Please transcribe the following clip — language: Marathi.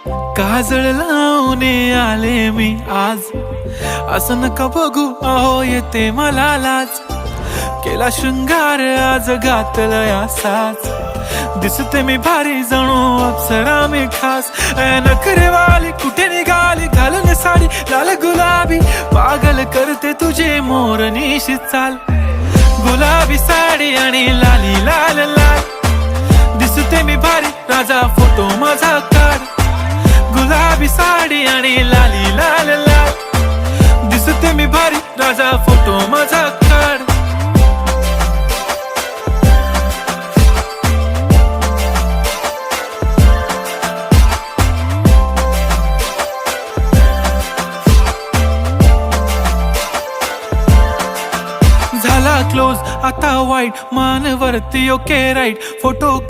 काजळ लावून आले मी आज, असं नका बघू अहो येते मला लाज. केला शृंगार आज घातलाय असाच, दिसते मी भारी जणू अप्सरा मी खास. नखरेवाली कुठे निघाली घालून साडी लाल गुलाबी, पागल करते तुझे मोरनीशी चाल. गुलाबी साडी आणि लाली लाल लाल, दिसते मी भारी राजा फोटो माझा काढ. गुलाबी साडी आणि लाली लाल लाल, दिसते मी भारी राजा फोटो माझा काढ. झाला क्लोज आता वाईट, मान वरती ओके राईट फोटो